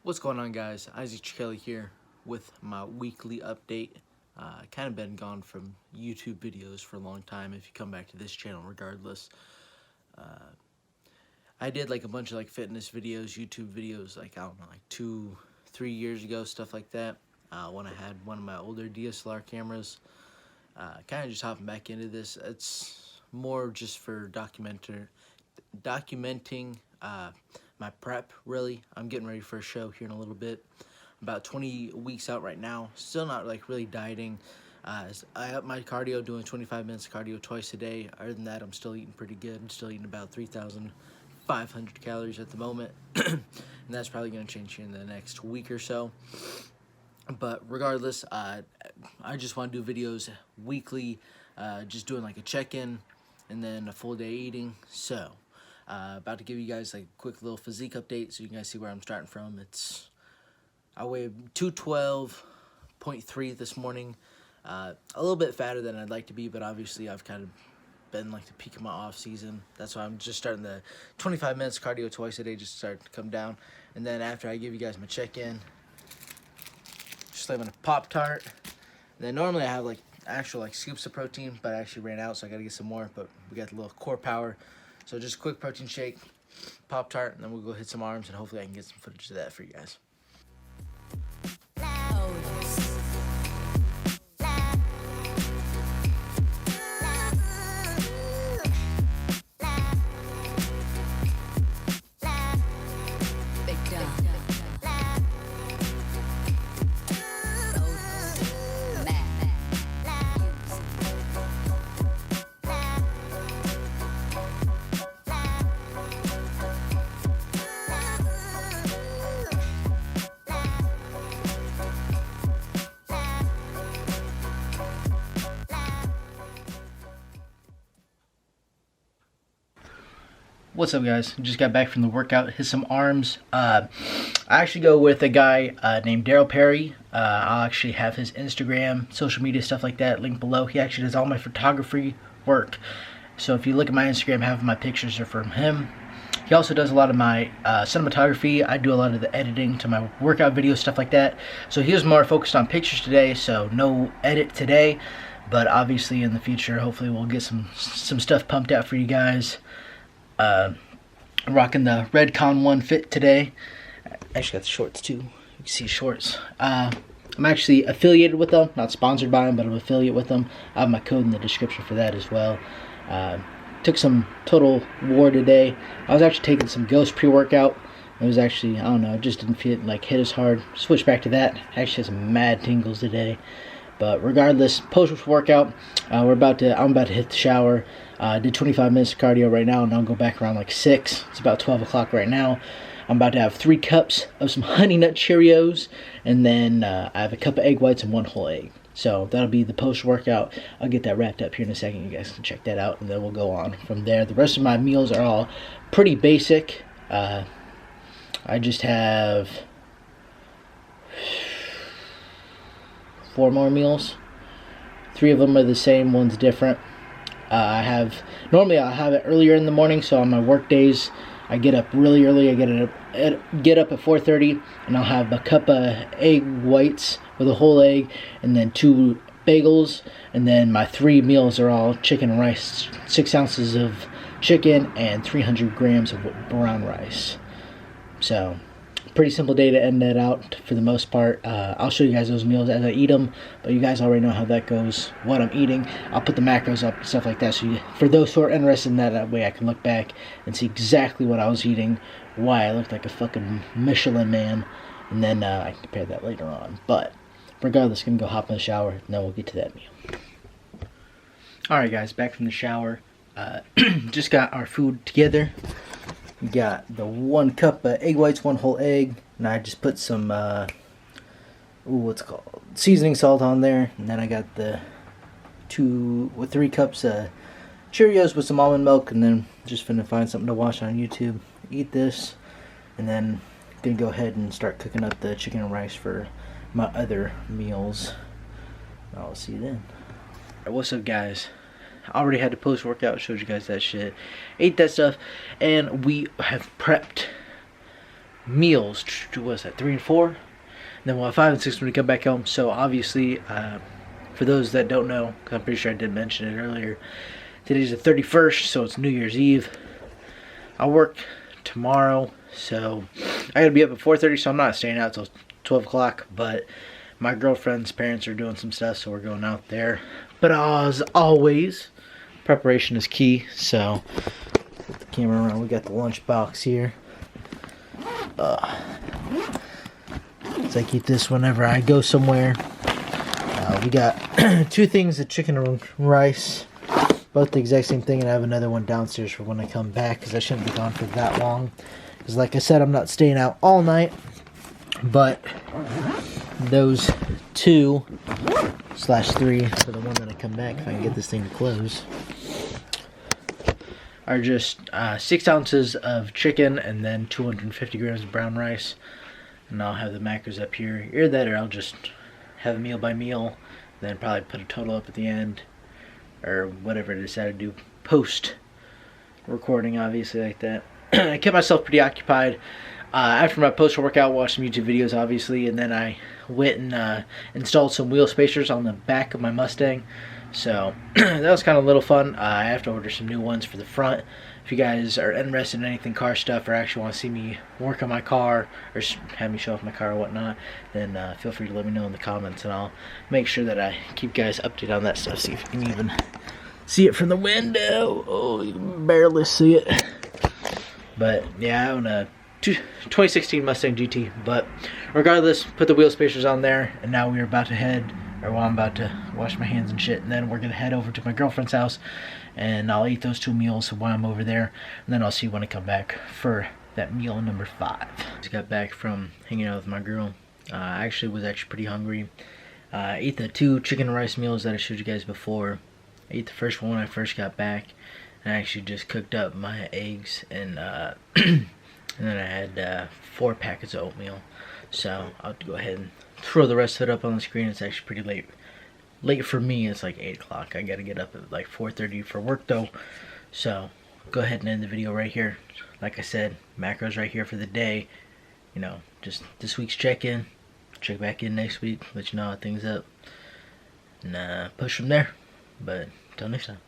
What's going on, guys? Isaac Kelly here with my weekly update. Kind of been gone from YouTube videos for a long time. If you come back to this channel, regardless, I did like a bunch of like fitness videos, YouTube videos, like I don't know, like 2-3 years ago, stuff like that. When I had one of my older DSLR cameras, kind of just hopping back into this. It's more just for documenting my prep, really. I'm getting ready for a show here in a little bit. About 20 weeks out right now. Still not like really dieting. I up my cardio, doing 25 minutes of cardio twice a day. Other than that, I'm still eating pretty good. I'm still eating about 3,500 calories at the moment. And that's probably going to change here in the next week or so. But regardless, I just want to do videos weekly, just doing like a check-in and then a full day eating. So about to give you guys like a quick little physique update so you guys see where I'm starting from. I weighed 212.3 this morning. A little bit fatter than I'd like to be, but obviously I've kind of been like the peak of my off season. That's why I'm just starting the 25 minutes cardio twice a day, just start to come down. And then after I give you guys my check-in, just having a Pop-Tart. And then normally I have like actual like scoops of protein, but I actually ran out, so I gotta get some more. But we got the little core power. So just a quick protein shake, Pop-Tart, and then we'll go hit some arms, and hopefully I can get some footage of that for you guys. What's up, guys? Just got back from the workout, hit some arms. I actually go with a guy named Daryl Perry. I'll actually have his Instagram, social media, stuff like that linked below. He actually does all my photography work. So if you look at my Instagram, half of my pictures are from him. He also does a lot of my cinematography. I do a lot of the editing to my workout videos, stuff like that. So he was more focused on pictures today, so no edit today. But obviously in the future, hopefully we'll get some stuff pumped out for you guys. Rocking the Redcon 1 fit today. I actually got the shorts too. You can see shorts. I'm actually affiliated with them, not sponsored by them, but I'm affiliate with them. I have my code in the description for that as well. Took some Total War today. I was actually taking some Ghost pre-workout. It was actually, I don't know, it just didn't feel like hit as hard. Switched back to that. Actually had some mad tingles today. But regardless, post-workout, I'm about to hit the shower. Did 25 minutes of cardio right now, and I'll go back around like 6. It's about 12 o'clock right now. I'm about to have 3 cups of some Honey Nut Cheerios, and then I have a cup of egg whites and 1 whole egg. So that'll be the post-workout. I'll get that wrapped up here in a second. You guys can check that out, and then we'll go on from there. The rest of my meals are all pretty basic. I just have 4 more meals. 3 of them are the same, one's different. Normally I'll have it earlier in the morning, so on my work days I get up really early. I get up at 4:30, and I'll have a cup of egg whites with a whole egg, and then 2 bagels, and then my 3 meals are all chicken and rice, 6 ounces of chicken and 300 grams of brown rice. So pretty simple day to end that out for the most part. I'll show you guys those meals as I eat them, but you guys already know how that goes, what I'm eating. I'll put the macros up and stuff like that, so for those who are interested in that, that way I can look back and see exactly what I was eating, why I looked like a fucking Michelin man, and then I can compare that later on. But regardless, I'm gonna go hop in the shower, and then we'll get to that meal. Alright guys, back from the shower. Just got our food together. We got the 1 cup of egg whites, 1 whole egg, and I just put some seasoning salt on there, and then I got the 3 cups of Cheerios with some almond milk, and then just finna find something to watch on YouTube, eat this, and then gonna go ahead and start cooking up the chicken and rice for my other meals. I'll see you then. Alright, what's up, guys? I already had the post-workout, showed you guys that shit. Ate that stuff, and we have prepped meals. What was that, 3 and 4? And then we'll have 5 and 6 when we come back home. So obviously, for those that don't know, 'cause I'm pretty sure I did mention it earlier, today's the 31st, so it's New Year's Eve. I work tomorrow, so I gotta be up at 4:30, so I'm not staying out till 12 o'clock, but my girlfriend's parents are doing some stuff, so we're going out there. But as always, preparation is key, so put the camera around. We got the lunch box here. So I keep this whenever I go somewhere. We got 2 things of chicken and rice, both the exact same thing, and I have another one downstairs for when I come back, because I shouldn't be gone for that long. Because like I said, I'm not staying out all night, but those 2/3 for the one that I come back, if I can get this thing to close, are just 6 ounces of chicken and then 250 grams of brown rice. And I'll have the macros up here. Either that, or I'll just have meal by meal, then probably put a total up at the end, or whatever I decide to do post recording, obviously, like that. I kept myself pretty occupied after my post workout. Watched some YouTube videos, obviously, and then I went and installed some wheel spacers on the back of my Mustang. So that was kind of a little fun. I have to order some new ones for the front. If you guys are interested in anything car stuff, or actually want to see me work on my car, or have me show off my car or whatnot, then feel free to let me know in the comments, and I'll make sure that I keep you guys updated on that stuff. See if you can even see it from the window. Oh, you can barely see it. But yeah, I own a 2016 Mustang GT. But regardless, put the wheel spacers on there, and now we're about to head, or well, I'm about to wash my hands and shit, and then we're gonna head over to my girlfriend's house, and I'll eat those 2 meals while I'm over there, and then I'll see you when I come back for that meal number 5. Just got back from hanging out with my girl. I was actually pretty hungry. I ate the 2 chicken and rice meals that I showed you guys before. I ate the first one when I first got back, and I actually just cooked up my eggs, and and then I had 4 packets of oatmeal. So I'll go ahead and throw the rest of it up on the screen. It's actually pretty late for me. It's like 8 o'clock. I gotta get up at like 4:30 for work though. So go ahead and end the video right here. Like I said, macros right here for the day. You know, just this week's check-in. Check back in next week, let you know how things up, and push from there. But until next time.